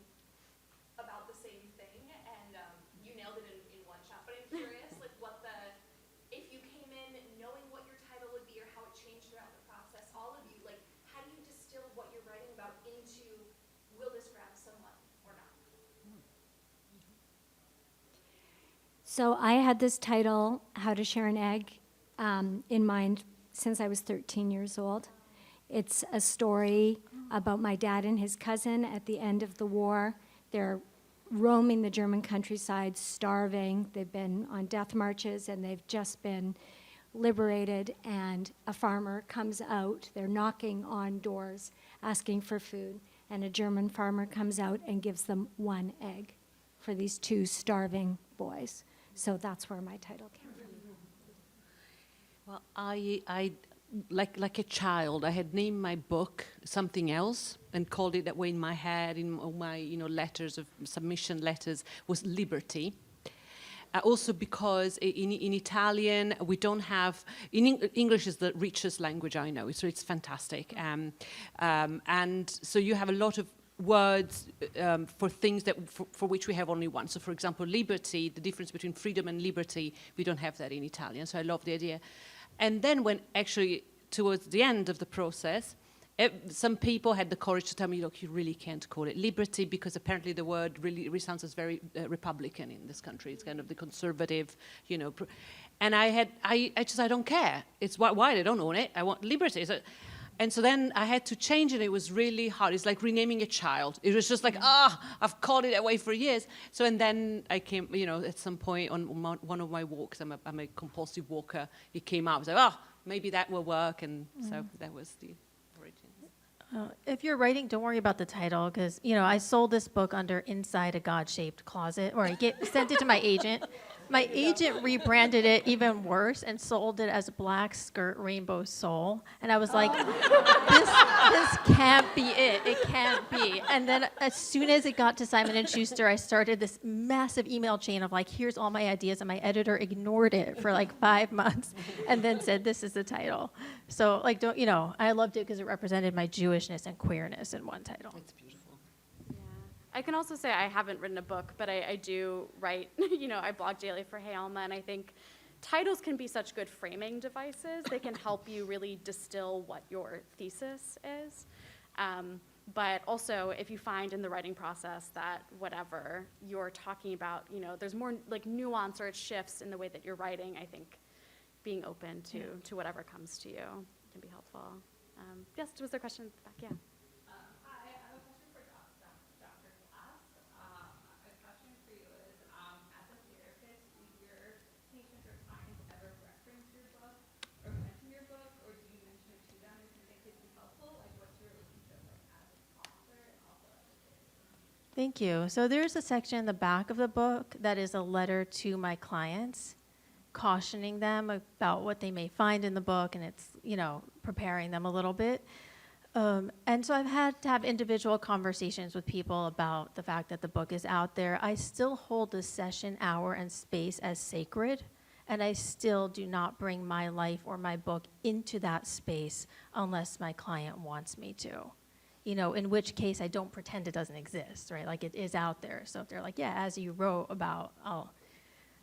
about the same thing, and you nailed it in one shot. But I'm curious, like, if you came in knowing what your title would be or how it changed throughout the process, all of you, like, how do you distill what you're writing about into, will this grab someone or not? So I had this title, How to Share an Egg, in mind since I was 13 years old. It's a story about my dad and his cousin at the end of the war. They're roaming the German countryside, starving. They've been on death marches, and they've just been liberated, and a farmer comes out. They're knocking on doors, asking for food, and a German farmer comes out and gives them one egg for these two starving boys. So that's where my title came from. Well, I like a child, I had named my book something else and called it that way in my head, in all my letters of submission letters, was Liberty. Also because in Italian we don't have, English is the richest language I know, so it's fantastic. And so you have a lot of words for things that for which we have only one. So for example, liberty, the difference between freedom and liberty, we don't have that in Italian, so I love the idea. And then when actually towards the end of the process, Some people had the courage to tell me, look, you really can't call it liberty, because apparently the word really resounds as very Republican in this country. It's kind of the conservative, and I don't care. It's why they don't own it. I want liberty. And so then I had to change it. It was really hard. It's like renaming a child. It was just like, I've called it that way for years. So, and then I came, at some point on one of my walks, I'm a compulsive walker, it came out. I was like, maybe that will work. And so that was the origin. If you're writing, don't worry about the title, because, I sold this book under Inside a God-Shaped Closet, or I sent it to my agent. My agent rebranded it even worse and sold it as Black Skirt Rainbow Soul. And I was like, this can't be it. It can't be. And then as soon as it got to Simon & Schuster, I started this massive email chain of like, here's all my ideas. And my editor ignored it for like 5 months and then said, this is the title. So like, I loved it because it represented my Jewishness and queerness in one title. It's beautiful. I can also say I haven't written a book, but I do write, I blog daily for Hey Alma, and I think titles can be such good framing devices. They can help you really distill what your thesis is. But also, if you find in the writing process that whatever you're talking about, there's more like nuance or it shifts in the way that you're writing, I think being open to whatever comes to you can be helpful. Yes, was there a question at the back? Yeah. Thank you. So there's a section in the back of the book that is a letter to my clients, cautioning them about what they may find in the book, and it's, preparing them a little bit. And so I've had to have individual conversations with people about the fact that the book is out there. I still hold the session hour and space as sacred, and I still do not bring my life or my book into that space unless my client wants me to. In which case I don't pretend it doesn't exist, right? Like it is out there. So if they're like, yeah, as you wrote about, I'll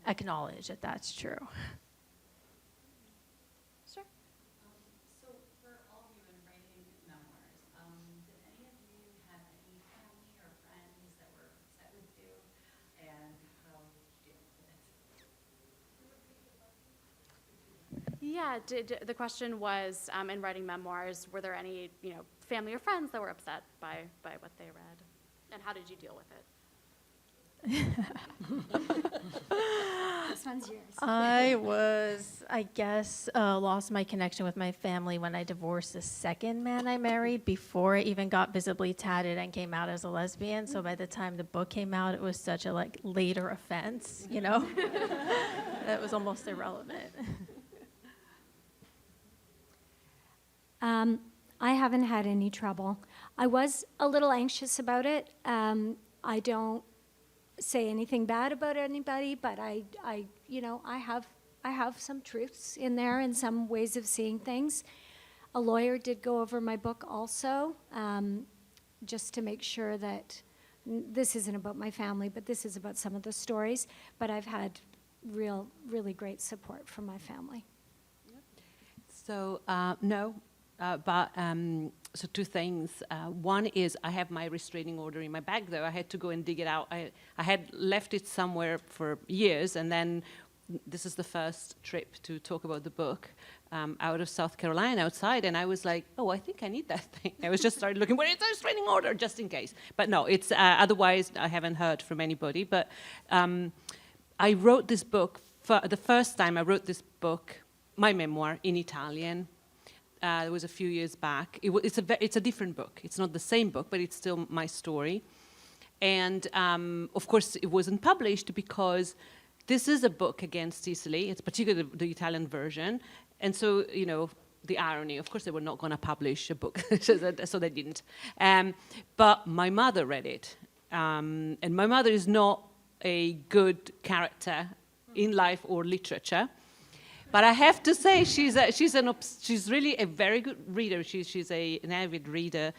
acknowledge that that's true. Sure. So for all of you in writing memoirs, did any of you have any family or friends that were upset with you, and how did you deal with it? Yeah, the question was, in writing memoirs, were there any, family or friends that were upset by what they read? And how did you deal with it? This one's yours. I lost my connection with my family when I divorced the second man I married before I even got visibly tatted and came out as a lesbian. So by the time the book came out, it was such a later offense, It was almost irrelevant. I haven't had any trouble. I was a little anxious about it. I don't say anything bad about anybody, but I have some truths in there and some ways of seeing things. A lawyer did go over my book also, just to make sure that this isn't about my family, but this is about some of the stories. But I've had really great support from my family. So, no. So two things. One is I have my restraining order in my bag, though. I had to go and dig it out. I had left it somewhere for years, and then this is the first trip to talk about the book out of South Carolina outside, and I was like, I think I need that thing. I was just started looking, where is the restraining order, just in case. But no, it's otherwise I haven't heard from anybody. But I wrote this book, the first time I wrote this book, my memoir, in Italian. It was a few years back. It's a different book. It's not the same book, but it's still my story. And of course, it wasn't published because this is a book against Sicily. It's particularly the Italian version. And so, the irony, of course, they were not going to publish a book, so they didn't. But my mother read it. And my mother is not a good character in life or literature. But I have to say, she's really a very good reader. She's an avid reader,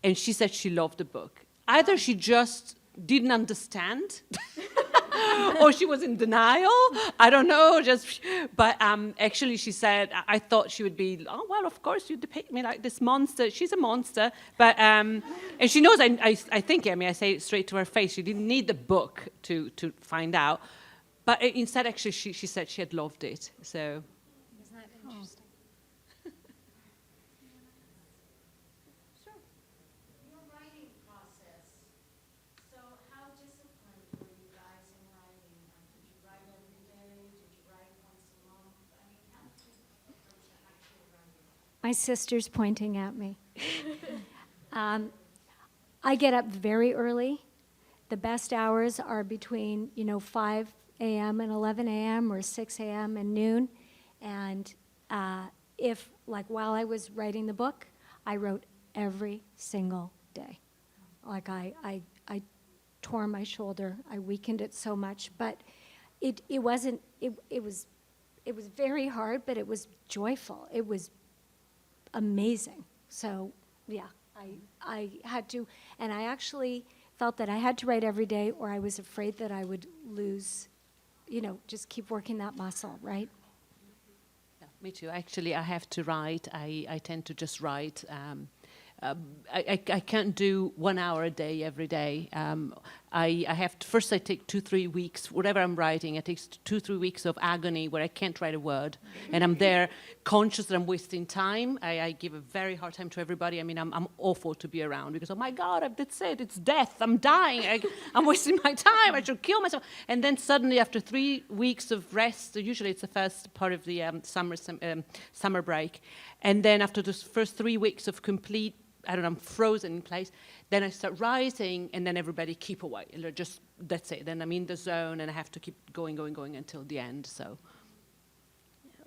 and she said she loved the book. Either she just didn't understand, or she was in denial. I don't know. But actually, she said, I thought she would be. Oh well, of course you depict me like this monster. She's a monster, but and she knows. I think. I mean, I say it straight to her face. She didn't need the book to find out, but instead, actually, she said she had loved it. So. Isn't that interesting? Your writing process. So how disciplined were you guys in writing? Did you write every day? Did you write once a month? I mean, how did you approach actual writing? My sister's pointing at me. I get up very early. The best hours are between, 5 a.m. and 11 a.m. or 6 a.m. and noon. And if, like, while I was writing the book, I wrote every single day. Like, I tore my shoulder. I weakened it so much. But it wasn't, it was very hard, but it was joyful. It was amazing. So, yeah, I had to, and I actually felt that I had to write every day or I was afraid that I would lose, just keep working that muscle, right? Yeah, me too. Actually, I have to write. I tend to just write. I can't do 1 hour a day every day. I have to, first I take 2-3 weeks, whatever I'm writing, it takes 2-3 weeks of agony where I can't write a word. And I'm there conscious that I'm wasting time. I give a very hard time to everybody. I mean, I'm awful to be around because, oh my God, that's it, it's death, I'm dying, I'm wasting my time, I should kill myself. And then suddenly after 3 weeks of rest, usually it's the first part of the summer break, and then after those first 3 weeks of complete, I don't know, I'm frozen in place. Then I start writing, and then everybody keep away. Just that's it. Then I'm in the zone, and I have to keep going until the end. So.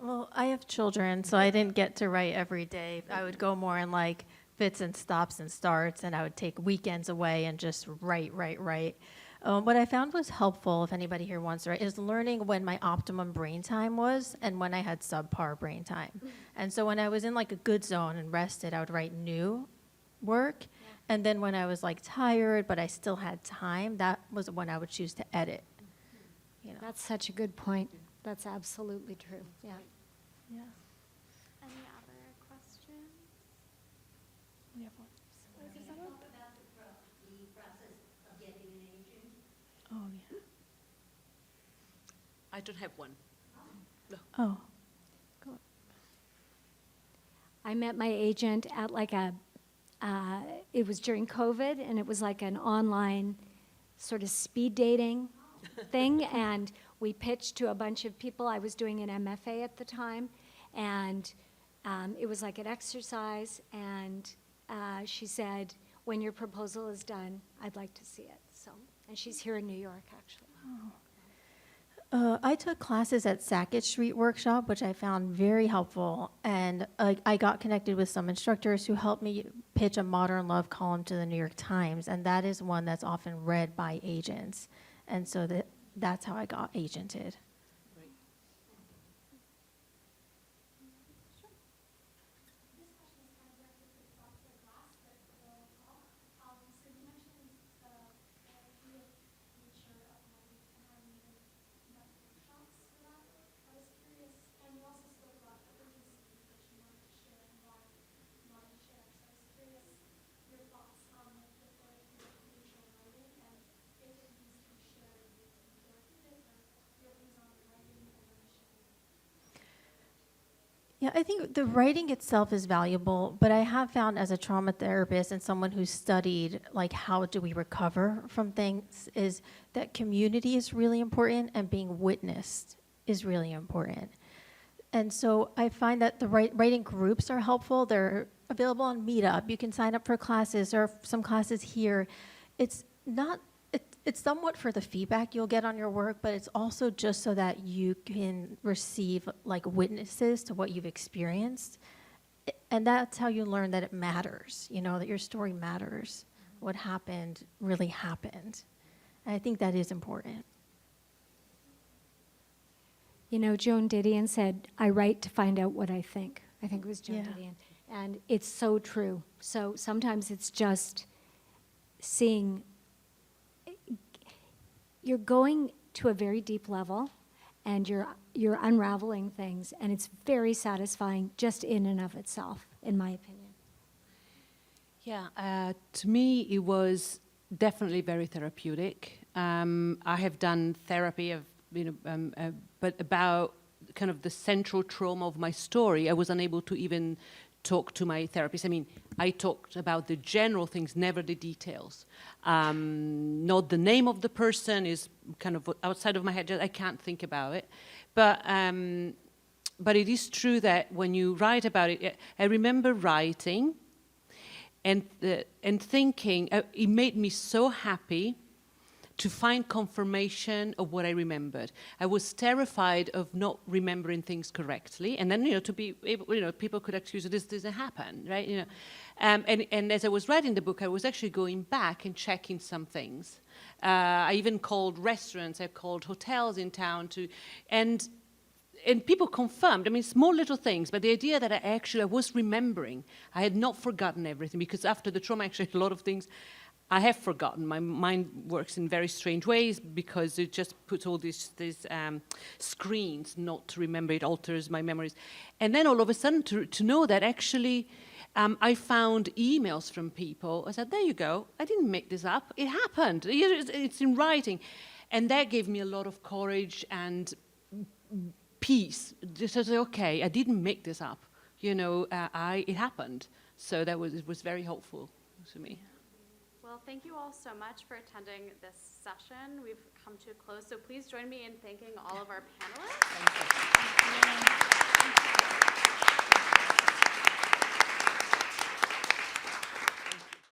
Well, I have children, so I didn't get to write every day. I would go more in like fits and stops and starts, and I would take weekends away and just write. What I found was helpful, if anybody here wants to write, is learning when my optimum brain time was and when I had subpar brain time. And so when I was in like a good zone and rested, I would write new work. And then when I was like tired, but I still had time, that was when I would choose to edit. That's such a good point. That's absolutely true. Yeah. Yeah. Any other questions? We have one. Can you talk about the process of getting an agent? Oh, yeah. I don't have one. Oh. I met my agent at like it was during COVID, and it was like an online sort of speed dating thing, and we pitched to a bunch of people. I was doing an MFA at the time, and it was like an exercise, and she said, when your proposal is done, I'd like to see it. So, and she's here in New York, actually. I took classes at Sackett Street Workshop, which I found very helpful, and I got connected with some instructors who helped me pitch a modern love column to the New York Times, and that is one that's often read by agents, and so that's how I got agented. Yeah, I think the writing itself is valuable, but I have found as a trauma therapist and someone who's studied like how do we recover from things is that community is really important and being witnessed is really important. And so I find that the writing groups are helpful. They're available on Meetup. You can sign up for classes or some classes here. It's somewhat for the feedback you'll get on your work, but it's also just so that you can receive like witnesses to what you've experienced. And that's how you learn that it matters, that your story matters. What happened really happened. And I think that is important. Joan Didion said, I write to find out what I think. I think it was Joan Yeah. Didion. And it's so true. So sometimes it's just seeing, you're going to a very deep level, and you're unraveling things, and it's very satisfying just in and of itself, in my opinion. Yeah, to me, it was definitely very therapeutic. I have done therapy but about kind of the central trauma of my story, I was unable to even talk to my therapist. I mean, I talked about the general things, never the details. Not the name of the person is kind of outside of my head. I can't think about it. But it is true that when you write about it, I remember writing and thinking, it made me so happy to find confirmation of what I remembered. I was terrified of not remembering things correctly, and then to be able, people could accuse this doesn't happen, right? And as I was writing the book, I was actually going back and checking some things. I even called restaurants, I called hotels in town and people confirmed. I mean, small little things, but the idea that I was remembering, I had not forgotten everything, because after the trauma, actually, a lot of things I have forgotten. My mind works in very strange ways because it just puts all these screens not to remember. It alters my memories. And then all of a sudden to know that actually I found emails from people. I said, there you go. I didn't make this up. It happened. It's in writing. And that gave me a lot of courage and peace. Just to say, okay, I didn't make this up. It happened. So it was very helpful to me. Well, thank you all so much for attending this session. We've come to a close, so please join me in thanking all of our panelists.